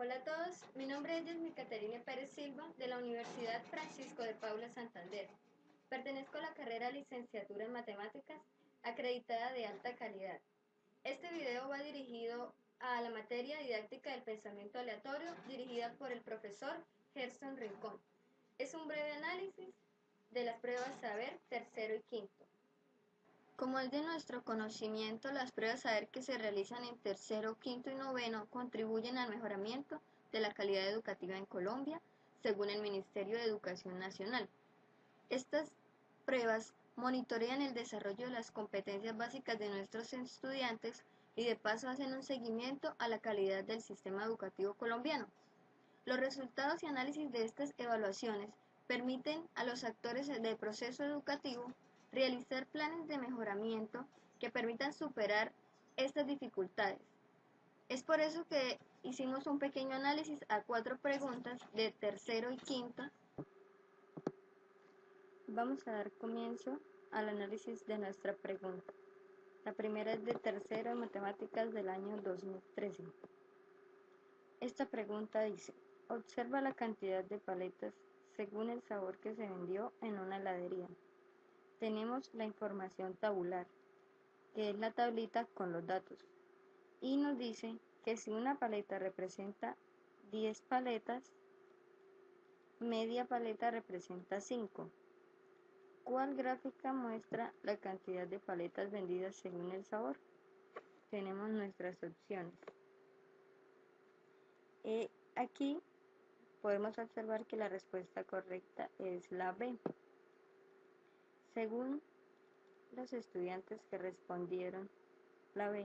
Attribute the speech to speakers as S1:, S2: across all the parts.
S1: Hola a todos, mi nombre es Yasmi Caterina Pérez Silva de la Universidad Francisco de Paula Santander. Pertenezco a la carrera Licenciatura en Matemáticas, acreditada de alta calidad. Este video va dirigido a la materia didáctica del pensamiento aleatorio, dirigida por el profesor Gerson Rincón. Es un breve análisis de las pruebas Saber tercero y quinto. Como es de nuestro conocimiento, las pruebas Saber que se realizan en tercero, quinto y noveno contribuyen al mejoramiento de la calidad educativa en Colombia, según el Ministerio de Educación Nacional. Estas pruebas monitorean el desarrollo de las competencias básicas de nuestros estudiantes y de paso hacen un seguimiento a la calidad del sistema educativo colombiano. Los resultados y análisis de estas evaluaciones permiten a los actores del proceso educativo realizar planes de mejoramiento que permitan superar estas dificultades. Es por eso que hicimos un pequeño análisis a 4 preguntas de tercero y quinto. Vamos a dar comienzo al análisis de nuestra pregunta. La primera es de tercero en matemáticas del año 2013. Esta pregunta dice: observa la cantidad de paletas según el sabor que se vendió en una heladería. Tenemos la información tabular, que es la tablita con los datos, y nos dice que si una paleta representa 10 paletas, media paleta representa 5. ¿Cuál gráfica muestra la cantidad de paletas vendidas según el sabor? Tenemos nuestras opciones. Aquí podemos observar que la respuesta correcta es la B. Según los estudiantes que respondieron la B,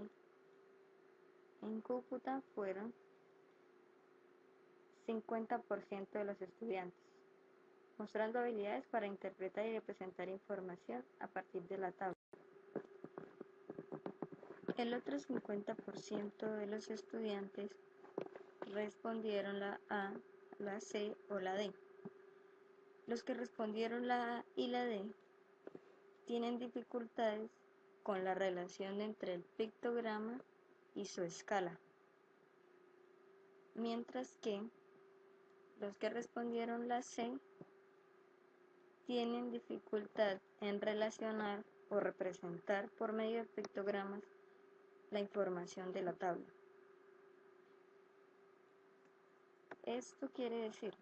S1: en Cúcuta fueron 50% de los estudiantes, mostrando habilidades para interpretar y representar información a partir de la tabla. El otro 50% de los estudiantes respondieron la A, la C o la D. Los que respondieron la A y la D tienen dificultades con la relación entre el pictograma y su escala, mientras que los que respondieron la C tienen dificultad en relacionar o representar por medio de pictogramas la información de la tabla. Esto quiere decir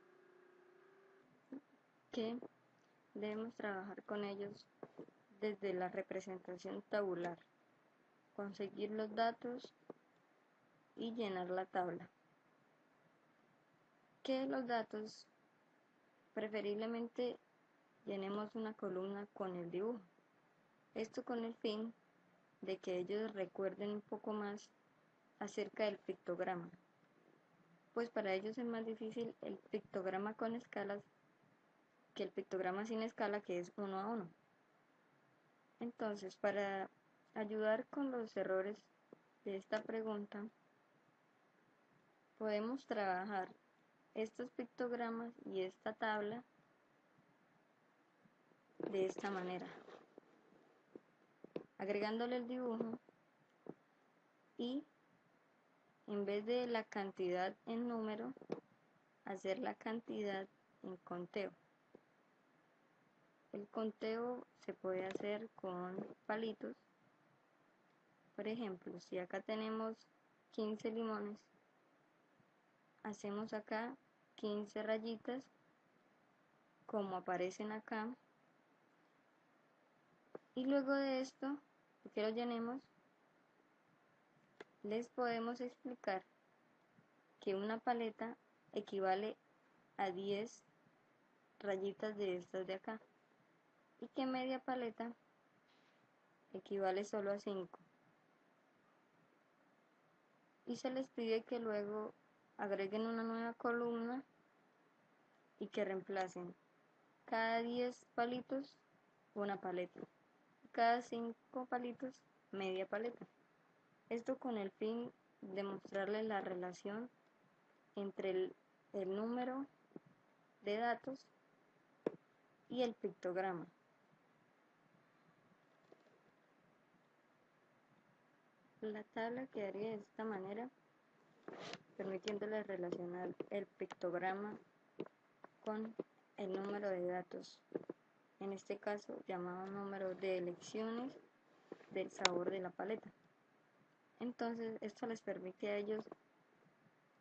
S1: que debemos trabajar con ellos desde la representación tabular, conseguir los datos y llenar la tabla. Que los datos preferiblemente llenemos una columna con el dibujo. Esto con el fin de que ellos recuerden un poco más acerca del pictograma, pues para ellos es más difícil el pictograma con escalas que el pictograma sin escala, que es 1 a 1. Entonces, para ayudar con los errores de esta pregunta, podemos trabajar estos pictogramas y esta tabla de esta manera, agregándole el dibujo y en vez de la cantidad en número, hacer la cantidad en conteo. El conteo se puede hacer con palitos. Por ejemplo, si acá tenemos 15 limones, hacemos acá 15 rayitas como aparecen acá, y luego de esto que lo llenemos, les podemos explicar que una paleta equivale a 10 rayitas de estas de acá y que media paleta equivale solo a 5, y se les pide que luego agreguen una nueva columna y que reemplacen cada 10 palitos una paleta, cada 5 palitos media paleta. Esto con el fin de mostrarles la relación entre el número de datos y el pictograma. La tabla quedaría de esta manera
S2: permitiéndoles relacionar el pictograma con el número de datos, en este caso llamado número de elecciones del sabor de la paleta. Entonces esto les permite a ellos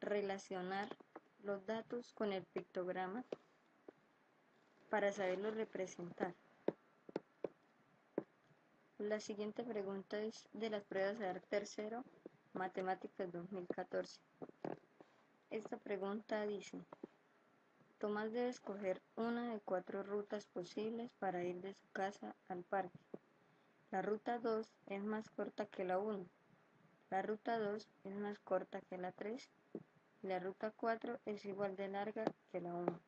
S2: relacionar los datos con el pictograma para saberlo representar. La siguiente pregunta es de las pruebas de arte tercero, Matemáticas 2014. Esta pregunta dice: Tomás debe escoger una de 4 rutas posibles para ir de su casa al parque. La ruta 2 es más corta que la 1. La ruta 2 es más corta que la 3. Y la ruta 4 es igual de larga que la 1.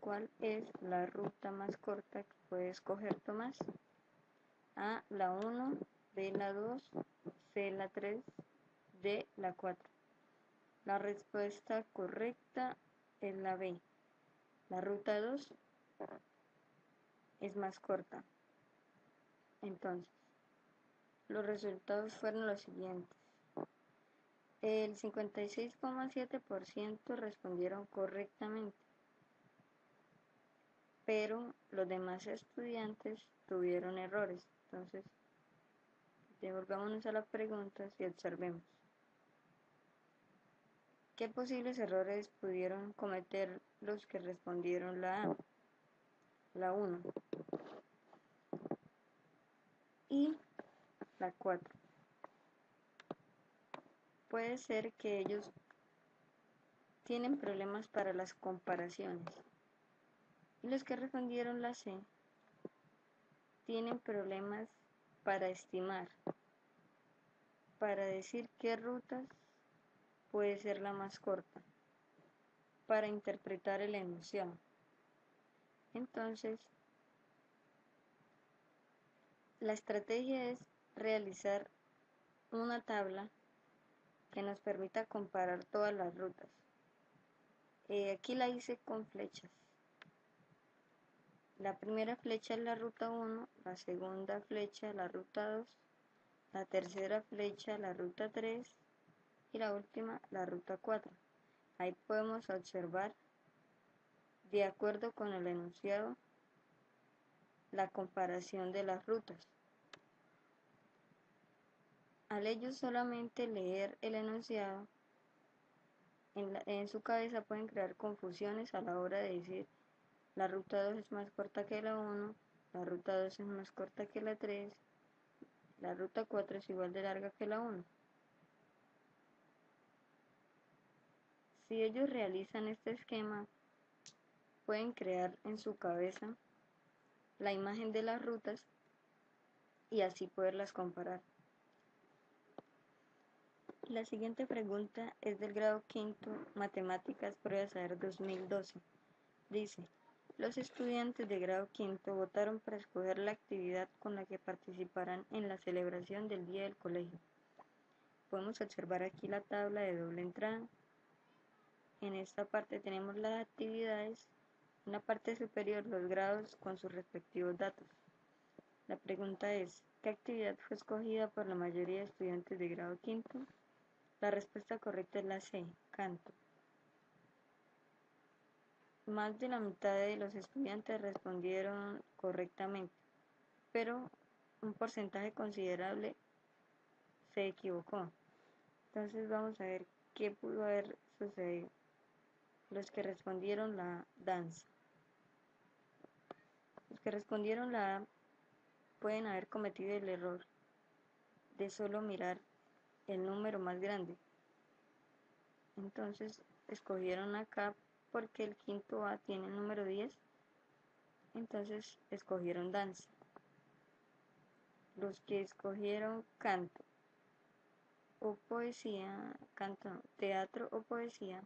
S2: ¿Cuál es la ruta más corta que puede escoger Tomás? A, la 1, B, la 2, C, la 3, D, la 4. La respuesta correcta es la B. La ruta 2 es más corta. Entonces, los resultados fueron los siguientes. El 56,7% respondieron correctamente, pero los demás estudiantes tuvieron errores. Entonces, devolvámonos a las preguntas y observemos. ¿Qué posibles errores pudieron cometer los que respondieron la A, la 1 y la 4? Puede ser que ellos tienen problemas para las comparaciones. Y los que respondieron la C tienen problemas para estimar, para decir qué rutas puede ser la más corta, para interpretar el enunciado. Entonces, la estrategia es realizar una tabla que nos permita comparar todas las rutas. Aquí la hice con flechas. La primera flecha es la ruta 1, la segunda flecha la ruta 2, la tercera flecha la ruta 3 y la última la ruta 4. Ahí podemos observar, de acuerdo con el enunciado, la comparación de las rutas. Al ellos solamente leer el enunciado, en su cabeza pueden crear confusiones a la hora de decir la ruta 2 es más corta que la 1, la ruta 2 es más corta que la 3, la ruta 4 es igual de larga que la 1. Si ellos realizan este esquema, pueden crear en su cabeza la imagen de las rutas y así poderlas comparar. La siguiente pregunta es del grado quinto, Matemáticas Prueba de Saber 2012. Dice: los estudiantes de grado quinto votaron para escoger la actividad con la que participarán en la celebración del día del colegio. Podemos observar aquí la tabla de doble entrada. En esta parte tenemos las actividades, en la parte superior los grados con sus respectivos datos. La pregunta es: ¿qué actividad fue escogida por la mayoría de estudiantes de grado quinto? La respuesta correcta es la C, canto. Más de la mitad de los estudiantes respondieron correctamente, pero un porcentaje considerable se equivocó. Entonces vamos a ver qué pudo haber sucedido. Los que respondieron la danza. Los que respondieron la A pueden haber cometido el error de solo mirar el número más grande. Entonces escogieron acá porque el quinto A tiene el número 10, entonces escogieron danza. Los que escogieron canto o poesía, teatro o poesía,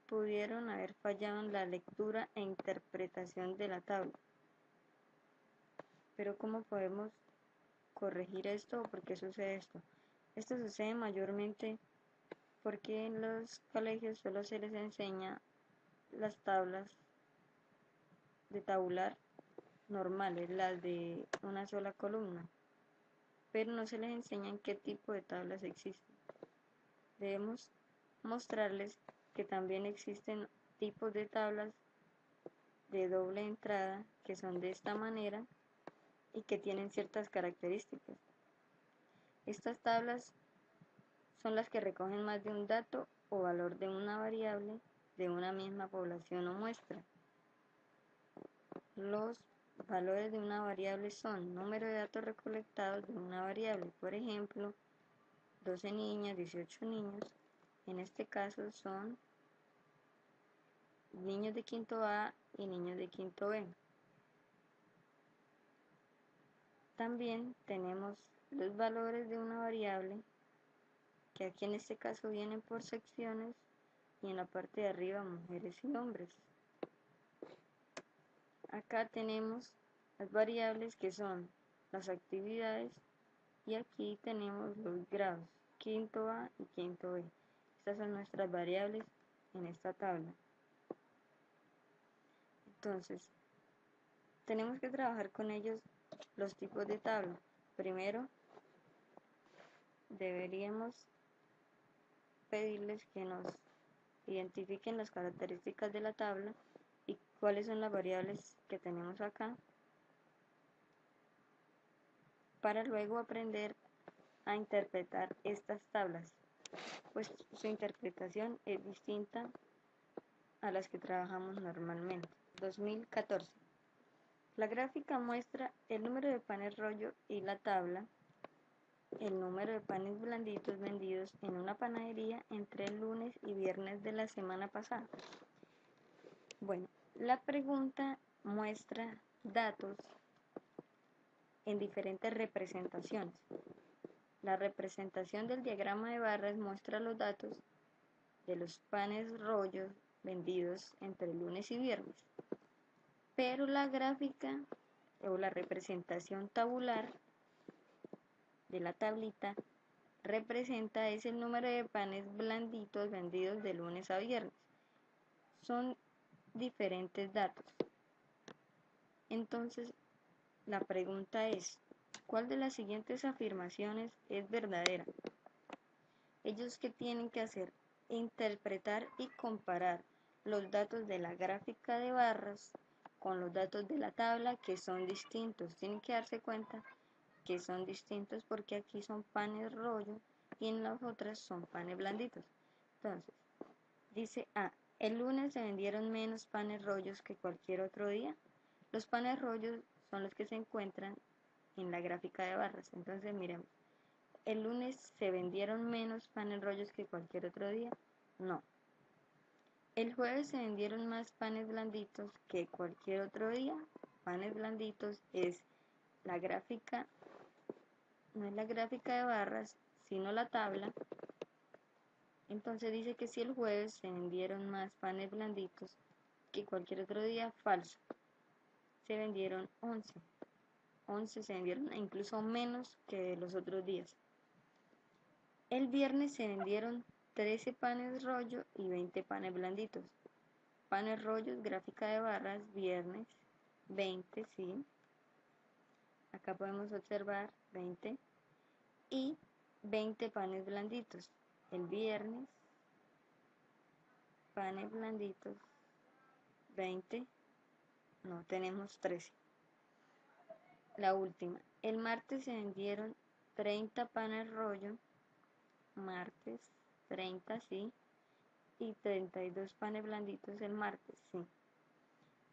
S2: pudieron haber fallado en la lectura e interpretación de la tabla. Pero ¿cómo podemos corregir esto o por qué sucede esto? Esto sucede mayormente porque en los colegios solo se les enseña las tablas de tabular normales, las de una sola columna. pero no se les enseña qué tipo de tablas existen. Debemos mostrarles que también existen tipos de tablas de doble entrada que son de esta manera y que tienen ciertas características. Estas tablas son las que recogen más de un dato o valor de una variable de una misma población o muestra. Los valores de una variable son número de datos recolectados de una variable, por ejemplo, 12 niñas, 18 niños. En este caso son niños de quinto A y niños de quinto B. También tenemos los valores de una variable, que aquí en este caso vienen por secciones, y en la parte de arriba mujeres y hombres. Acá tenemos las variables que son las actividades, y aquí tenemos los grados, quinto A y quinto B. Estas son nuestras variables en esta tabla. Entonces, tenemos que trabajar con ellos los tipos de tabla. Primero, deberíamos pedirles que nos identifiquen las características de la tabla y cuáles son las variables que tenemos acá, para luego aprender a interpretar estas tablas, pues su interpretación es distinta a las que trabajamos normalmente. 2014. La gráfica muestra el número de panes rollo y la tabla el número de panes blanditos vendidos en una panadería entre el lunes y viernes de la semana pasada. Bueno, la pregunta muestra datos en diferentes representaciones. La representación del diagrama de barras muestra los datos de los panes rollos vendidos entre lunes y viernes, pero la gráfica o la representación tabular de la tablita representa es el número de panes blanditos vendidos de lunes a viernes. Son diferentes datos. Entonces, la pregunta es, ¿cuál de las siguientes afirmaciones es verdadera? Ellos que tienen que hacer, interpretar y comparar los datos de la gráfica de barras con los datos de la tabla, que son distintos. Tienen que darse cuenta que son distintos porque aquí son panes rollo y en las otras son panes blanditos. Entonces, dice A, el lunes se vendieron menos panes rollos que cualquier otro día. Los panes rollos son los que se encuentran en la gráfica de barras. Entonces, miremos, el lunes se vendieron menos panes rollos que cualquier otro día. No. El jueves se vendieron más panes blanditos que cualquier otro día. Panes blanditos es la gráfica, no es la gráfica de barras, sino la tabla. Entonces dice que si el jueves se vendieron más panes blanditos que cualquier otro día, falso. Se vendieron 11. 11 se vendieron incluso menos que los otros días. El viernes se vendieron 13 panes rollo y 20 panes blanditos. Panes rollos, gráfica de barras, viernes, 20, sí. Acá podemos observar 20 y 20 panes blanditos. El viernes, panes blanditos, 20, no, tenemos 13. La última, el martes se vendieron 30 panes rollo, martes, 30, sí, y 32 panes blanditos el martes, sí.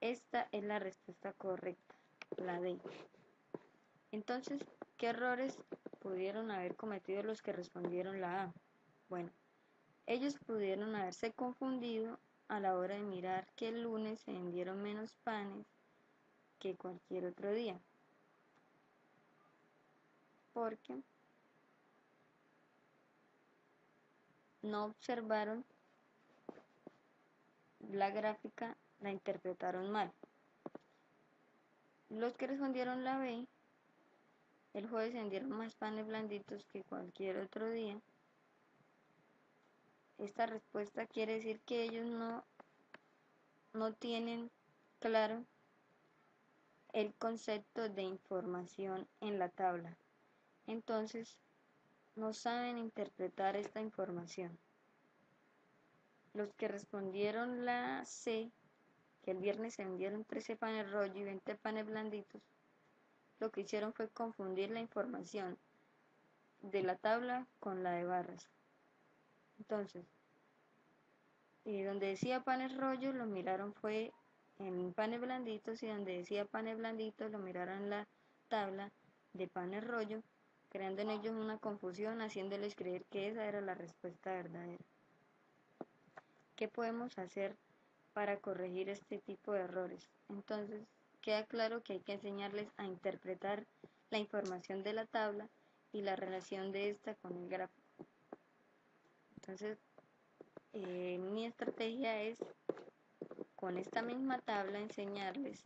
S2: Esta es la respuesta correcta, la D. Entonces, ¿qué errores pudieron haber cometido los que respondieron la A? Bueno, ellos pudieron haberse confundido a la hora de mirar que el lunes se vendieron menos panes que cualquier otro día, porque no observaron la gráfica, la interpretaron mal. Los que respondieron la B, el jueves se vendieron más panes blanditos que cualquier otro día. Esta respuesta quiere decir que ellos no tienen claro el concepto de información en la tabla. entonces no saben interpretar esta información. Los que respondieron la C, que el viernes se vendieron 13 panes rollo y 20 panes blanditos, lo que hicieron fue confundir la información de la tabla con la de barras. Entonces, donde decía panes rollo lo miraron fue en panes blanditos, y donde decía panes blanditos lo miraron en la tabla de panes rollo, creando en ellos una confusión, haciéndoles creer que esa era la respuesta verdadera. ¿Qué podemos hacer para corregir este tipo de errores? Entonces, queda claro que hay que enseñarles a interpretar la información de la tabla y la relación de esta con el gráfico. Entonces, mi estrategia es, con esta misma tabla, enseñarles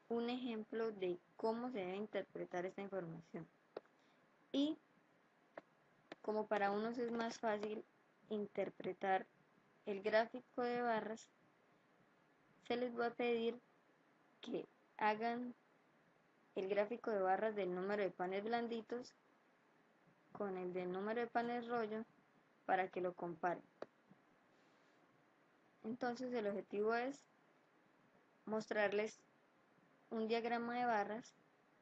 S2: un ejemplo de cómo se debe interpretar esta información. Y como para unos es más fácil interpretar el gráfico de barras, se les va a pedir que hagan el gráfico de barras del número de panes blanditos con el del número de panes rollo para que lo comparen. Entonces el objetivo es mostrarles un diagrama de barras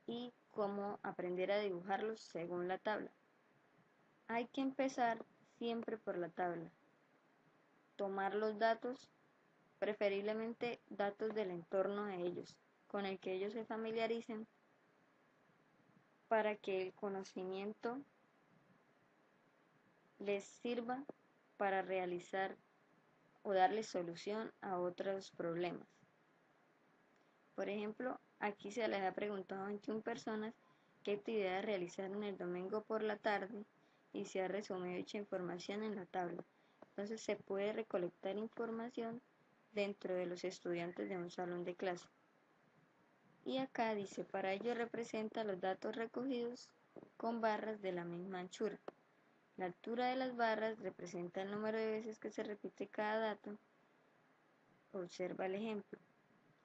S2: y cómo aprender a dibujarlos según la tabla. Hay que empezar siempre por la tabla. Tomar los datos, preferiblemente datos del entorno de ellos, con el que ellos se familiaricen, para que el conocimiento les sirva para realizar o darle solución a otros problemas. Por ejemplo, aquí se les ha preguntado a 21 personas qué actividades realizaron el domingo por la tarde y se ha resumido dicha información en la tabla. Entonces se puede recolectar información dentro de los estudiantes de un salón de clase. Y acá dice, para ello representa los datos recogidos con barras de la misma anchura. La altura de las barras representa el número de veces que se repite cada dato. Observa el ejemplo.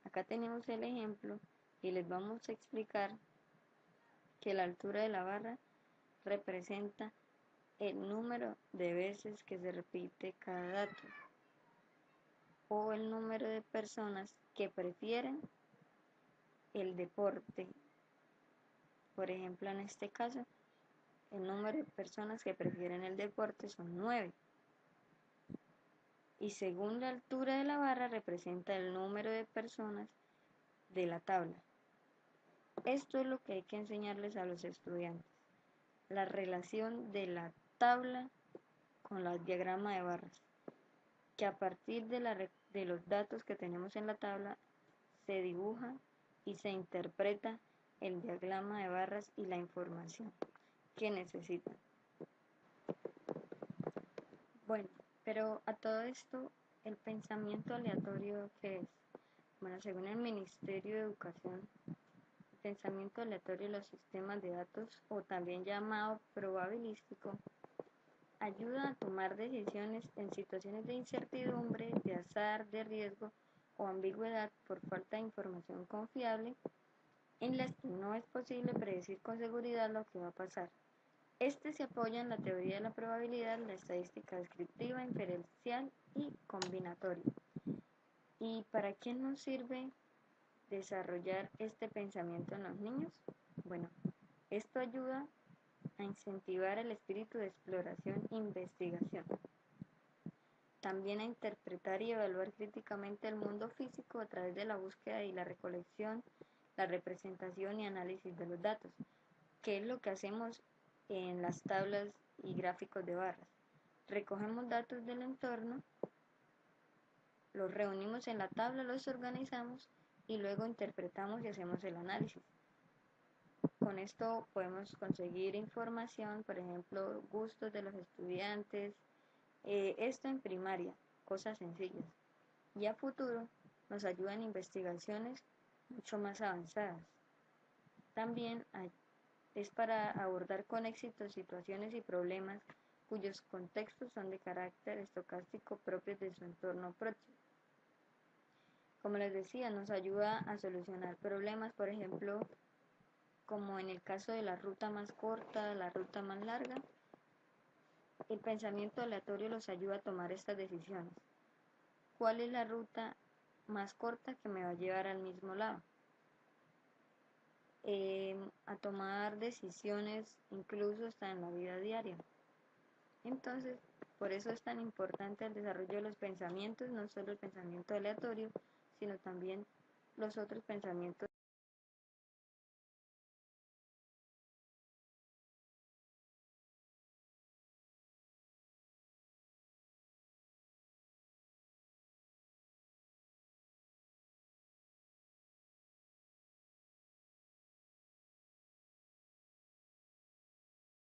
S2: Acá tenemos el ejemplo y les vamos a explicar que la altura de la barra representa el número de veces que se repite cada dato, o el número de personas que prefieren el deporte. Por ejemplo, en este caso, el número de personas que prefieren el deporte son 9. Y según la altura de la barra representa el número de personas de la tabla. Esto es lo que hay que enseñarles a los estudiantes. La relación de la tabla con el diagrama de barras. Que a partir de los datos que tenemos en la tabla se dibuja y se interpreta el diagrama de barras y la información que necesitan. Bueno, pero a todo esto, ¿el pensamiento aleatorio qué es? Bueno, según el Ministerio de Educación, el pensamiento aleatorio de los sistemas de datos, o también llamado probabilístico, ayuda a tomar decisiones en situaciones de incertidumbre, de azar, de riesgo o ambigüedad por falta de información confiable, en las que no es posible predecir con seguridad lo que va a pasar. Este se apoya en la teoría de la probabilidad, la estadística descriptiva, inferencial y combinatoria. ¿Y para qué nos sirve desarrollar este pensamiento en los niños? Bueno, esto ayuda a incentivar el espíritu de exploración e investigación. También a interpretar y evaluar críticamente el mundo físico a través de la búsqueda y la recolección, la representación y análisis de los datos, que es lo que hacemos en las tablas y gráficos de barras. Recogemos datos del entorno, los reunimos en la tabla, los organizamos y luego interpretamos y hacemos el análisis. Con esto podemos conseguir información, por ejemplo, gustos de los estudiantes, esto en primaria, cosas sencillas. Y a futuro nos ayuda en investigaciones mucho más avanzadas. También es para abordar con éxito situaciones y problemas cuyos contextos son de carácter estocástico propios de su entorno próximo. Como les decía, nos ayuda a solucionar problemas, por ejemplo, como en el caso de la ruta más corta, la ruta más larga, el pensamiento aleatorio los ayuda a tomar estas decisiones. ¿Cuál es la ruta más corta que me va a llevar al mismo lado? A tomar decisiones incluso hasta en la vida diaria. Entonces, por eso es tan importante el desarrollo de los pensamientos, no solo el pensamiento aleatorio, sino también los otros pensamientos